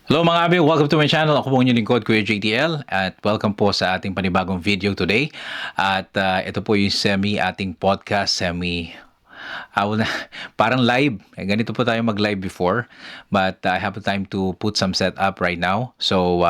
Hello mga abi, welcome to my channel. Ako po ang inyong lingkod, Kuya JTL, at welcome po sa ating panibagong video today. At ito po yung ating podcast, na, parang live. Ganito po tayo mag-live before, but I have the time to put some setup right now. So,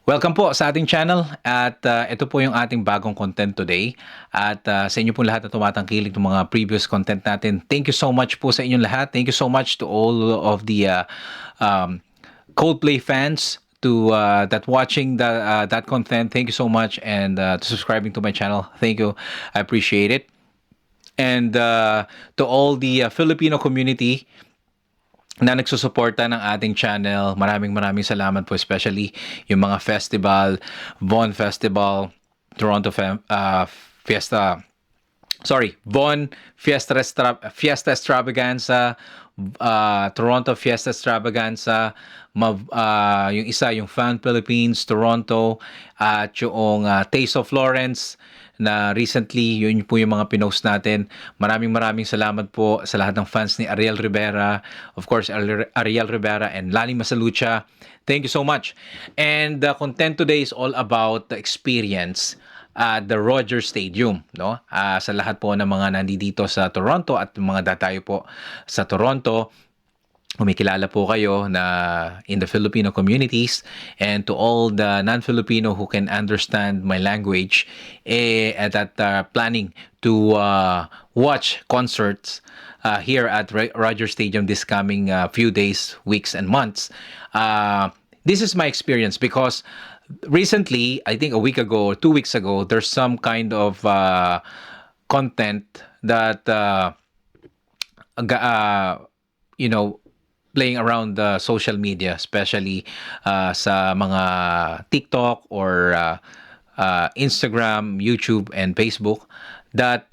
welcome po sa ating channel at ito po yung ating bagong content today. At sa inyo po lahat na tumatangkilik ng mga previous content natin, thank you so much po sa inyong lahat. Thank you so much to all of the Coldplay fans to that watching that content. Thank you so much, and to subscribing to my channel. Thank you, I appreciate it. And to all the Filipino community na nagsusuporta ng ating channel, maraming salamat po, especially yung mga festival, Von Festival, Toronto Fiesta, Fiesta Extravaganza, Toronto Fiesta Extravaganza, yung isa, yung Fan Philippines, Toronto, at yung Taste of Florence, na recently, yun po yung mga pinost natin. Maraming salamat po sa lahat ng fans ni Ariel Rivera. Of course, Ariel Rivera and Lani Masalucha. Thank you so much. And the content today is all about the experience at the Rogers Stadium, no? Sa lahat po ng mga nandito sa Toronto at mga datayo po sa Toronto, kumikilala po kayo na in the Filipino communities, and to all the non-Filipino who can understand my language that planning to watch concerts here at Rogers Stadium this coming few days, weeks, and months. This is my experience because recently, I think a week ago or 2 weeks ago, there's some kind of content that you know, playing around the social media, especially sa mga TikTok or Instagram, YouTube, and Facebook, that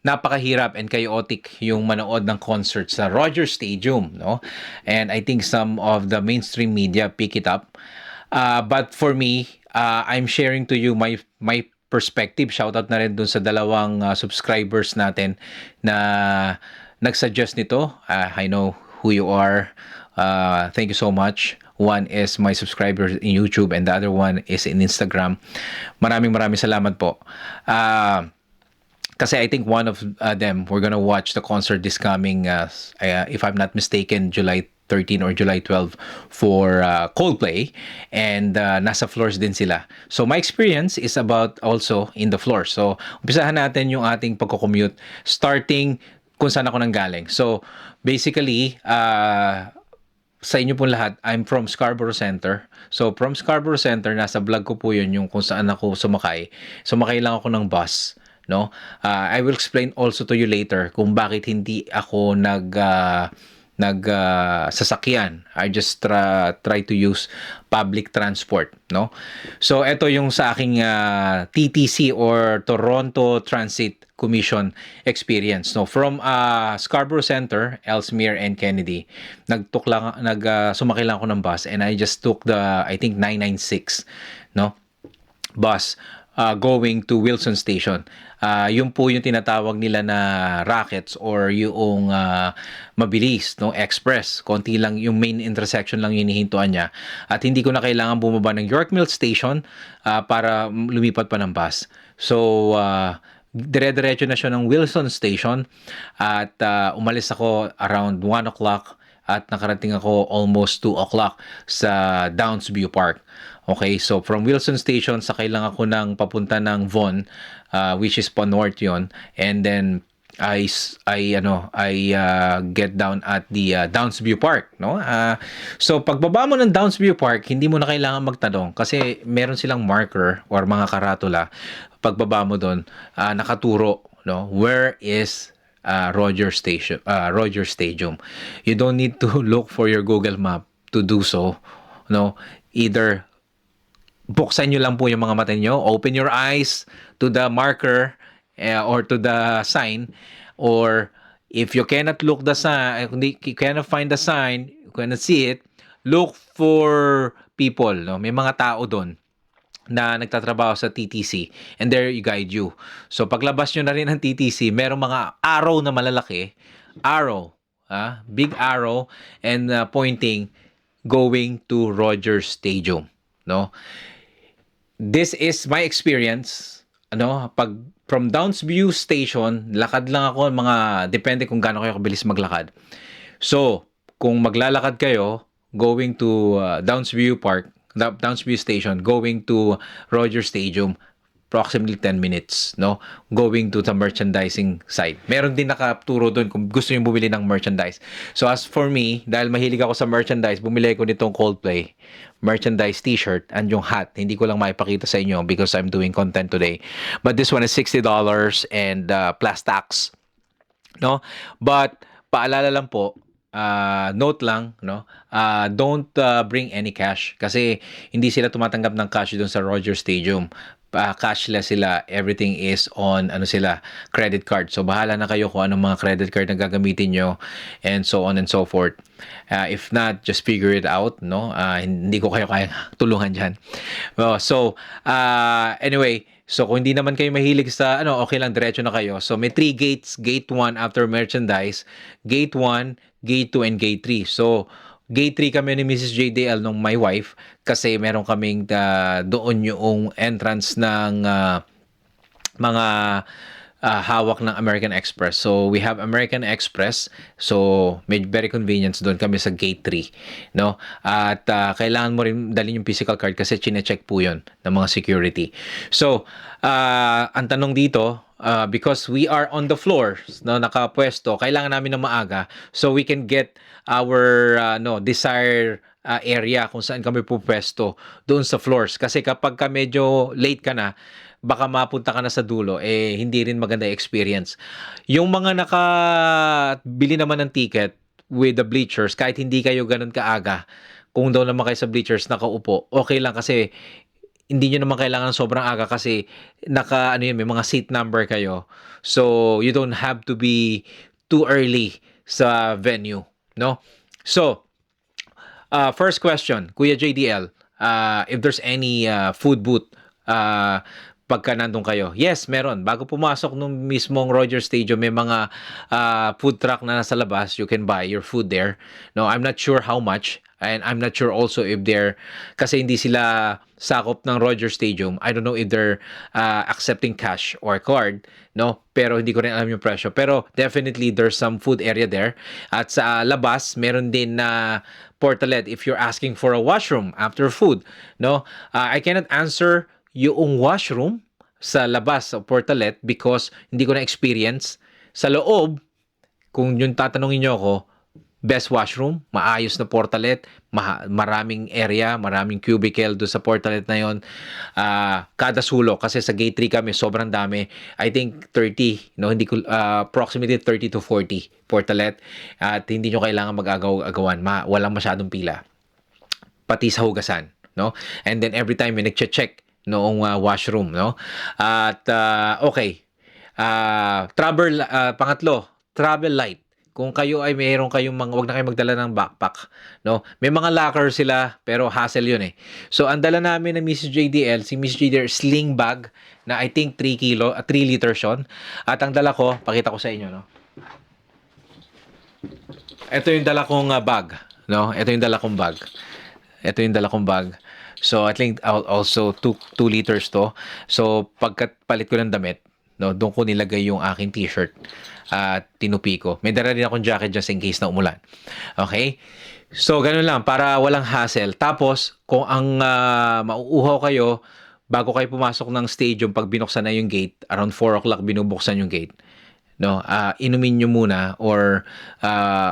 napakahirap and chaotic yung manood ng concert sa Rogers Stadium, no? And I think some of the mainstream media pick it up. But for me, I'm sharing to you my perspective. Shoutout na rin dun sa dalawang subscribers natin na nagsuggest nito. I know who you are. Thank you so much. One is my subscriber in YouTube and the other one is in Instagram. Maraming salamat po. Kasi I think one of them, we're gonna watch the concert this coming, if I'm not mistaken, July 13 or July 12 for Coldplay, and nasa floors din sila. So my experience is about also in the floor. So umpisahan natin yung ating pagko-commute starting kung saan ako nanggaling. So basically, sa inyo po lahat, I'm from Scarborough Center. So from Scarborough Center, nasa vlog ko po yun yung kung saan ako sumakay. Sumakay lang ako ng bus, no? I will explain also to you later kung bakit hindi ako sasakyan. I just try to use public transport, no? So ito yung sa aking TTC or Toronto Transit Commission experience, no? From Scarborough Center, Ellesmere, and Kennedy, sumakay lang ako ng bus, and I just took the, I think, 996, no, bus going to Wilson Station. Yun po yung tinatawag nila na Rockets or yung mabilis, no, express. Konti lang yung main intersection lang yung hinihintuan niya. At hindi ko na kailangan bumaba ng York Mills Station para lumipat pa ng bus. So, dire-diretso na siya ng Wilson Station at umalis ako around 1 o'clock at nakarating ako almost 2 o'clock sa Downsview Park. Okay, so from Wilson Station, sakay lang ako ng papunta ng Vaughan, which is pa north yon, and then I get down at the Downsview Park, no? So pagbaba mo ng Downsview Park, hindi mo na kailangan magtanong kasi meron silang marker or mga karatula. Pagbaba mo doon, nakaturo, no? Where is Rogers Stadium? You don't need to look for your Google Map to do so, no? Either buksan nyo lang po yung mga mata nyo, open your eyes to the marker or to the sign, or if you cannot look the sign, you cannot find the sign, you cannot see it, look for people, no? May mga tao doon na nagtatrabaho sa TTC, and there you guide you. So paglabas nyo na rin ng TTC, merong mga arrow na malalaki, big arrow, and pointing going to Rogers Stadium, no? This is my experience, pag from Downsview Station, lakad lang ako, depende kung gaano kayo kabilis maglakad. So, kung maglalakad kayo, going to Downsview Station, going to Rogers Stadium, approximately 10 minutes, no? Going to the merchandising side. Meron din nakaturo doon kung gusto niyo bumili ng merchandise. So as for me, dahil mahilig ako sa merchandise, bumili ko nitong Coldplay merchandise t-shirt and yung hat. Hindi ko lang maipakita sa inyo because I'm doing content today. But this one is $60 and plus tax, no? But paalala lang po, note lang, no? Don't bring any cash kasi hindi sila tumatanggap ng cash doon sa Rogers Stadium. Cashless sila, everything is on credit card. So bahala na kayo kung anong mga credit card na gagamitin nyo and so on and so forth. If not, just figure it out, no? Hindi ko kayo kayang tulungan diyan. Anyway, so kung hindi naman kayo mahilig sa okay lang, diretso na kayo. So may 3 gates, gate 1 after merchandise, gate 1, gate 2 and gate 3. So Gate 3 kami ni Mrs. JDL nung my wife kasi meron kaming doon yung entrance ng mga hawak ng American Express. So we have American Express. So very convenient doon kami sa Gate 3, no? At kailangan mo rin dalhin yung physical card kasi chine-check po 'yon ng mga security. So ang tanong dito, because we are on the floor, no, nakapwesto, kailangan namin ng maaga so we can get our desired area kung saan kami pupwesto doon sa floors. Kasi kapag ka medyo late ka na, baka mapunta ka na sa dulo, hindi rin maganda experience. Yung mga nakabili naman ng ticket with the bleachers, kahit hindi kayo ganun kaaga, kung daw naman kayo sa bleachers nakaupo, okay lang kasi hindi nyo naman kailangan sobrang aga kasi may mga seat number kayo. So, you don't have to be too early sa venue, no? So, first question, Kuya JDL, if there's any food booth pagka nandun kayo. Yes, meron. Bago pumasok nung mismong Rogers Stadium, may mga food truck na nasa labas. You can buy your food there. No, I'm not sure how much. And I'm not sure also if kasi hindi sila sakop ng Rogers Stadium. I don't know if they're accepting cash or card, no? Pero hindi ko rin alam yung presyo. Pero definitely there's some food area there. At sa labas, meron din na portalet if you're asking for a washroom after food, no? I cannot answer yung washroom sa labas sa portalet because hindi ko na experience. Sa loob, kung yung tatanungin nyo ako, best washroom, maayos na portalet, maraming area, maraming cubicle doon sa portalet na yon. Kada sulok, kasi sa gate 3 kami, sobrang dami. I think 30, no? Hindi ko, approximately 30 to 40 portalet. At hindi nyo kailangan mag-agaw-agawan. Walang masyadong pila. Pati sa hugasan, no? And then every time may nag-check noong washroom, no? At okay. Pangatlo, travel light. Kung kayo ay mayroon kayong wag na kayong magdala ng backpack, no? May mga locker sila pero hassle 'yun eh. So ang dala namin ng Mrs. JDL, si Mrs. JDL sling bag na I think 3 liters 'yon. At ang dala ko, pakita ko sa inyo, no? Ito yung dala kong bag, no? Ito yung dala kong bag. So I think also 2 liters to. So pagkapalit ko ng damit, no, doon ko nilagay yung aking t-shirt at tinupi ko. May dala rin akong jacket just in case na umulan. Okay? So, ganun lang, para walang hassle. Tapos, kung ang mauuhaw kayo, bago kayo pumasok ng stadium, pag binuksan na yung gate, around 4 o'clock binubuksan yung gate, no, inumin nyo muna or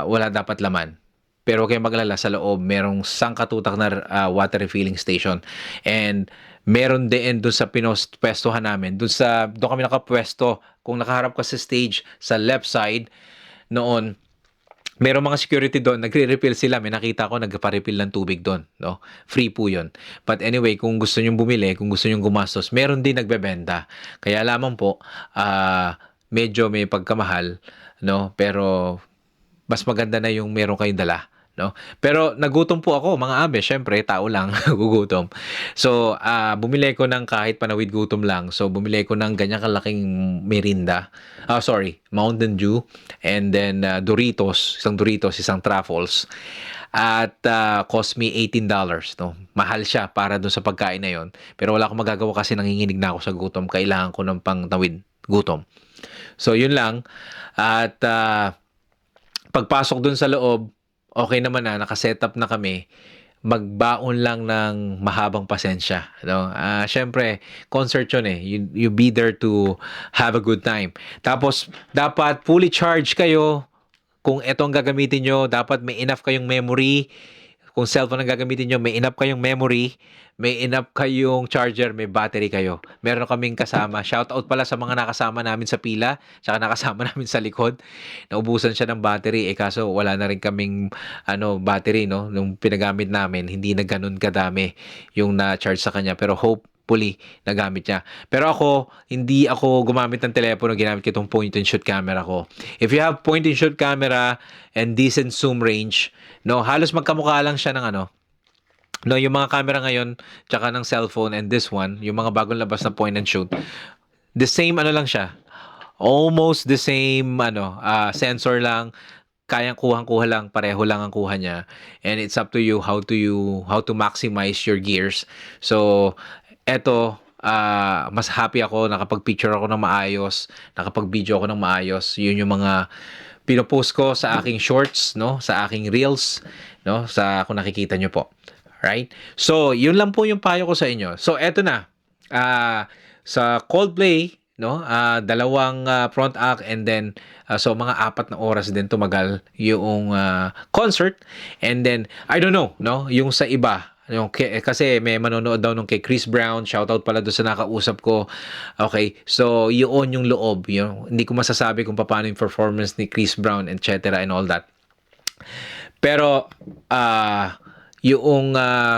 wala dapat laman. Pero huwag kayong maglala, sa loob, merong sangkatutak na water refilling station. And meron din doon sa pwestohan namin. Doon kami nakapwesto. Kung nakaharap ka sa stage, sa left side, noon, merong mga security doon, nagre-refill sila. May nakita ko, nagpa-refill ng tubig doon. No? Free po yun. But anyway, kung gusto nyong bumili, kung gusto nyong gumastos, meron din nagbebenta. Kaya lamang po, medyo may pagkamahal, no? Pero mas maganda na yung meron kayong dala. No? Pero nagutom po ako, mga abe, syempre tao lang gugutom. So bumili ko ng kahit panawid gutom lang. So bumili ko ng ganyan kalaking merinda. Mountain Dew and then Doritos, isang Truffles. at cost me $18, no? Mahal siya para doon sa pagkain na yon. Pero wala akong magagawa kasi nanginginig na ako sa gutom. Kailangan ko ng pangtawid gutom. So, yun lang. At pagpasok doon sa loob, okay naman na, nakasetup na kami. Magbaon lang ng mahabang pasensya. No? Syempre, concert yun eh. You be there to have a good time. Tapos, dapat fully charged kayo. Kung ito ang gagamitin nyo, dapat may enough kayong memory. Kung cellphone ang gagamitin nyo, may enough kayong memory, may enough kayong charger, may battery kayo. Meron kaming kasama. Shout out pala sa mga nakasama namin sa pila, tsaka nakasama namin sa likod. Naubusan siya ng battery, kaso wala na rin kaming battery, no? Nung pinagamit namin, hindi na ganun kadami yung na-charge sa kanya. Pero hopefully, nagamit niya. Pero ako, hindi ako gumamit ng telepono, ginamit ko itong point and shoot camera ko. If you have point and shoot camera and decent zoom range, no, halos magkamukha lang siya ng no, yung mga camera ngayon, tsaka ng cellphone and this one, yung mga bagong labas na point and shoot, the same lang siya. Almost the same sensor lang, kayang kuhang-kuha lang, pareho lang ang kuha niya. And it's up to you how to maximize your gears. So, eto, mas happy ako, nakapag-picture ako ng maayos, nakapag-video ako ng maayos. Yun yung mga pinopost ko sa aking shorts, no, sa aking reels, no, sa kung nakikita nyo po. Right? So, yun lang po yung payo ko sa inyo. So, eto na. Sa Coldplay, no, dalawang front act and then so mga 4 na oras din tumagal yung concert. And then I don't know, no, yung sa iba, yung kasi may manonood daw nung kay Chris Brown, shoutout pala doon sa nakausap ko. Okay, so yun yung loob, yun. Hindi ko masasabi kung paano yung performance ni Chris Brown, etc. and all that. Pero yung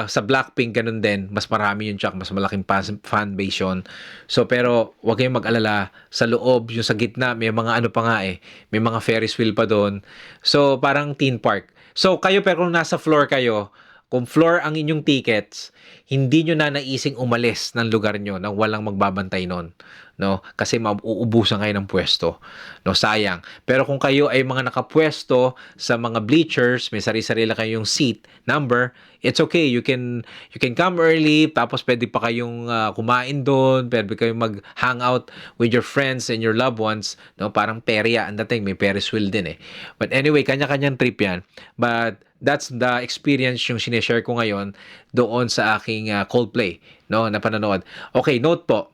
sa Blackpink ganun din, mas marami yun, tsaka mas malaking fan base yun. So pero wag kayong mag-alala, sa loob, yung sa gitna, may mga pa nga may mga Ferris wheel pa doon. So parang theme park. So kayo, pero kung nasa floor kayo, kung floor ang inyong tickets, hindi nyo na naising umalis ng lugar nyo nang walang magbabantay nun. No? Kasi mauubusan kayo ng pwesto. No, sayang. Pero kung kayo ay mga nakapwesto sa mga bleachers, may sari-sarili kayong seat number, it's okay. You can come early, tapos pwede pa kayong kumain doon, pwede kayong mag-hangout with your friends and your loved ones. No, parang perya ang dating, may Ferris wheel din eh. But anyway, kanya-kanyang trip yan. But that's the experience yung sineshare ko ngayon doon sa aking Coldplay, no, na panonood. Okay, note po.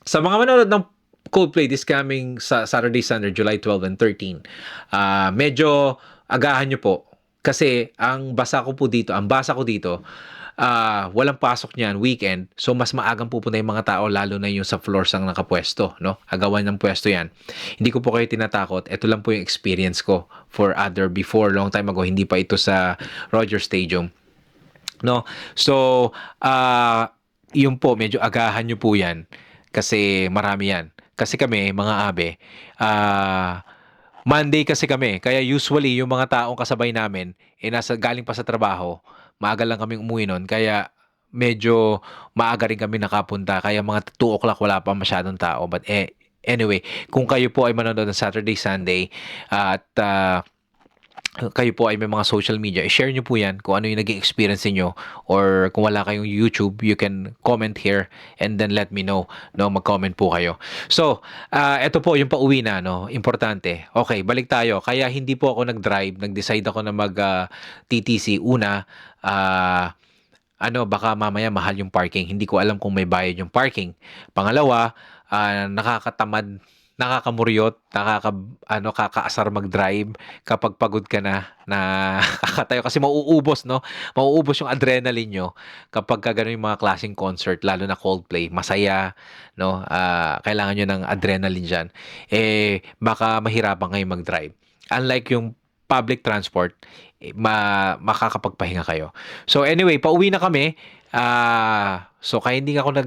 Sa mga manonood ng Coldplay this coming sa Saturday, Sunday, July 12 and 13, medyo agahan nyo po. Kasi ang basa ko dito, walang pasok niyan, weekend. So, mas maagang pupunta yung mga tao, lalo na yung sa floors ang nakapwesto, no? Agawan ng pwesto yan. Hindi ko po kayo tinatakot. Ito lang po yung experience ko before, long time ago. Hindi pa ito sa Rogers Stadium. No? So, yun po, medyo agahan nyo po yan. Kasi marami yan. Kasi kami, mga abe, Monday kasi kami. Kaya usually, yung mga taong kasabay namin, galing pa sa trabaho, maaga lang kaming umuwi nun. Kaya medyo maaga rin kami nakapunta. Kaya mga 2 o'clock wala pa masyadong tao. But anyway, kung kayo po ay manonood ng Saturday, Sunday, at kayo po ay may mga social media, i-share nyo po yan kung ano yung naging experience niyo, or kung wala kayong YouTube, you can comment here and then let me know, no, mag-comment po kayo. So, eto po yung pauwi na, no, importante. Okay, balik tayo. Kaya hindi po ako nag-drive, nag-decide ako na mag-TTC. Una, baka mamaya mahal yung parking. Hindi ko alam kung may bayad yung parking. Pangalawa, nakakamuryot, kakaasar mag-drive kapag pagod ka na kakatayo kasi mauubos, no? Mauubos yung adrenaline nyo kapag gano'n yung mga klaseng concert, lalo na Coldplay. Masaya, no? Kailangan nyo ng adrenaline dyan. Baka mahirapan kayo mag-drive. Unlike yung public transport, makakapagpahinga kayo. So anyway, pauwi na kami. So kaya hindi ako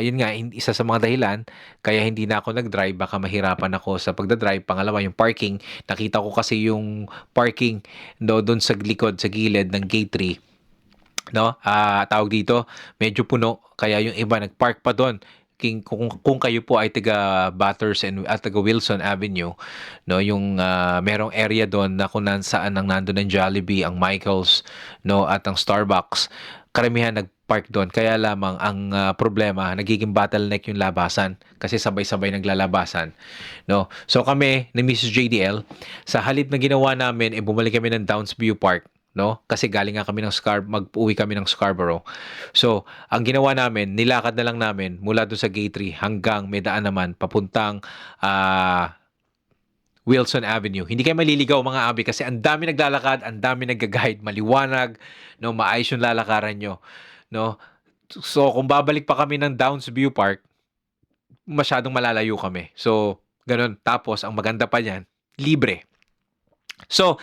yun nga, isa sa mga dahilan kaya hindi na ako nag-drive, baka mahirapan ako sa pagda-drive. Pangalawa, yung parking, nakita ko kasi yung parking doon sa likod, sa gilid ng gate 3, no, tawag dito, medyo puno, kaya yung iba nag-park pa doon kung kayo po ay taga Bathurst at taga Wilson Avenue, no, yung merong area doon na kung saan ang nandoon ang Jollibee, ang Michaels, no, at ang Starbucks, karamihan nagpark doon. Kaya lamang ang problema, nagiging bottleneck yung labasan kasi sabay-sabay naglalabasan, no. So kami ni Mrs. JDL, sa halip na ginawa namin, bumalik kami ng Downsview Park, no? Kasi galing nga kami ng mag-uwi kami ng Scarborough. So, ang ginawa namin, nilakad na lang namin mula doon sa Gate 3 hanggang may daan naman papuntang Wilson Avenue. Hindi kayo maliligaw mga abi kasi ang dami naglalakad, ang dami nagga-guide, maliwanag, no, maayos yung lalakaran nyo, no. So, kung babalik pa kami ng Downsview Park, masyadong malalayo kami. So, ganun. Tapos, ang maganda pa niyan, libre. So,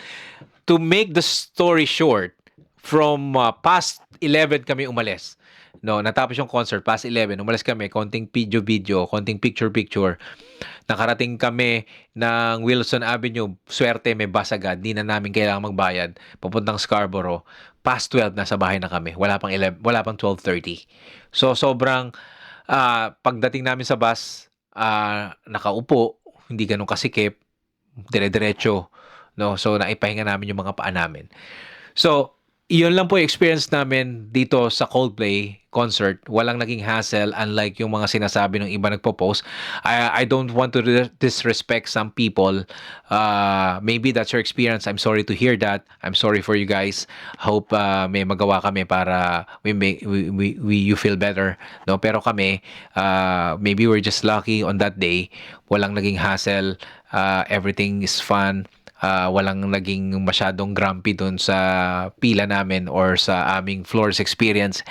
to make the story short, from past 11 kami umalis. No, natapos yung concert, past 11, umalis kami, konting video, konting picture. Nakarating kami ng Wilson Avenue, swerte may bus agad, di na namin kailangan magbayad. Papuntang Scarborough, past 12 nasa bahay na kami. Wala pang 12:30. So sobrang pagdating namin sa bus, nakaupo, hindi ganun kasikip, dire-diretso, no? So naipahinga namin yung mga paa namin. So, iyon lang po yung experience namin dito sa Coldplay concert. Walang naging hassle unlike yung mga sinasabi ng iba nagpo-post. I don't want to disrespect some people. Maybe that's your experience. I'm sorry to hear that. I'm sorry for you guys. Hope may magawa kami para you feel better. No, pero kami maybe we're just lucky on that day. Walang naging hassle. Everything is fun. Walang naging masyadong grumpy dun sa pila namin or sa aming floors experience.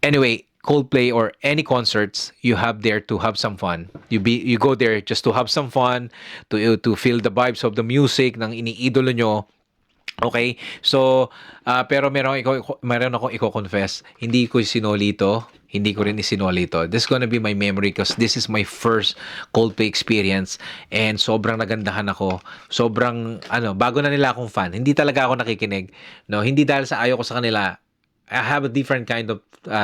Anyway, Coldplay or any concerts, you have there to have some fun. You go there just to have some fun, to feel the vibes of the music ng iniidolo nyo. Okay? So, pero meron akong i-confess. Hindi ko sinolito. Hindi ko rin isinolito. This is gonna be my memory because this is my first Coldplay experience and sobrang nagandahan ako. Sobrang, bago na nila akong fan. Hindi talaga ako nakikinig. No? Hindi dahil sa ayaw ko sa kanila. I have a different kind of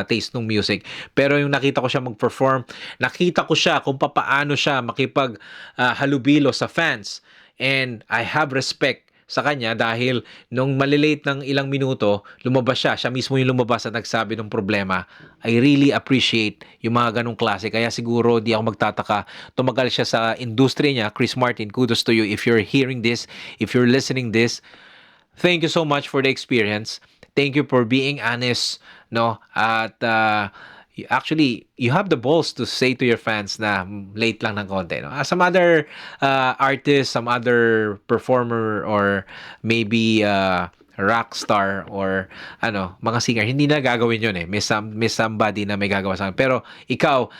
taste ng music. Pero yung nakita ko siya mag-perform, nakita ko siya kung papaano siya makipag halubilo sa fans. And I have respect sa kanya dahil nung malilate ng ilang minuto, lumabas siya. Siya mismo yung lumabas at nagsabi ng problema. I really appreciate yung mga ganong klase. Kaya siguro di ako magtataka. Tumagal siya sa industry niya. Chris Martin, kudos to you. If you're hearing this, if you're listening this, thank you so much for the experience. Thank you for being honest, no? At actually, you have the balls to say to your fans na late lang ng konti. No? Some other artist, some other performer, or maybe rock star or mga singer, hindi na gagawin yun eh. May somebody na may gagawa sa akin. Pero ikaw,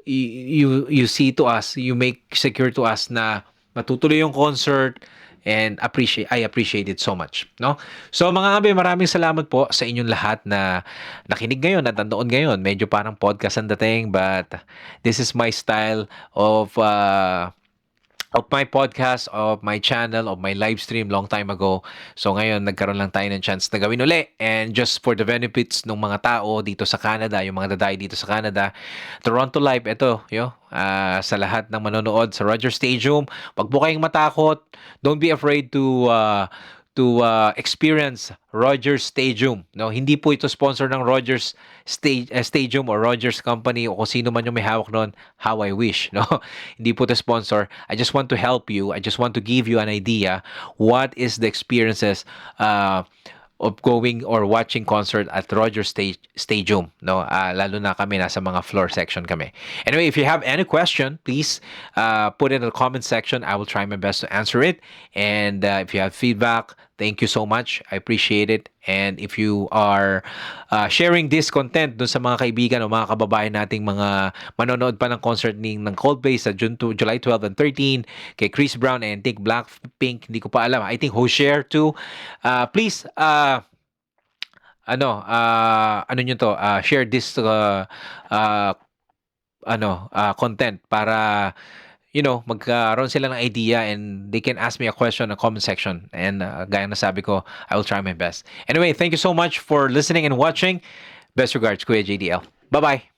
you see to us, you make secure to us na matutuloy yung concert, and I appreciate it so much, no? So mga kabe, maraming salamat po sa inyong lahat na nakinig ngayon at nandoon ngayon. Medyo parang podcast ang dating, but this is my style of my podcast, of my channel, of my live stream long time ago. So ngayon, nagkaroon lang tayo ng chance na gawin uli. And just for the benefits ng mga tao dito sa Canada, yung mga daday dito sa Canada, Toronto Live, ito, sa lahat ng manonood sa Rogers Stadium, wag po kayong matakot. Don't be afraid to experience Rogers Stadium. No, hindi po ito sponsor ng Rogers Stadium or Rogers Company o kung sino man yung may hawak noon. How I wish, no? Hindi po ito sponsor. I just want to help you. I just want to give you an idea what is the experiences of going or watching concert at Rogers Stadium, no? Lalo na kami nasa mga floor section kami. Anyway, if you have any question, please put it in the comment section. I will try my best to answer it. And if you have feedback, thank you so much. I appreciate it. And if you are sharing this content dun sa mga kaibigan o mga kababayan nating mga manonood pa ng concert ng Coldplay sa July 12 and 13, kay Chris Brown and Think Blackpink, hindi ko pa alam. I think Hozier too. Please, share this content para magkaroon sila ng idea and they can ask me a question in the comment section. And gaya na sabi ko, I will try my best. Anyway, thank you so much for listening and watching. Best regards, Kuya JDL. Bye-bye.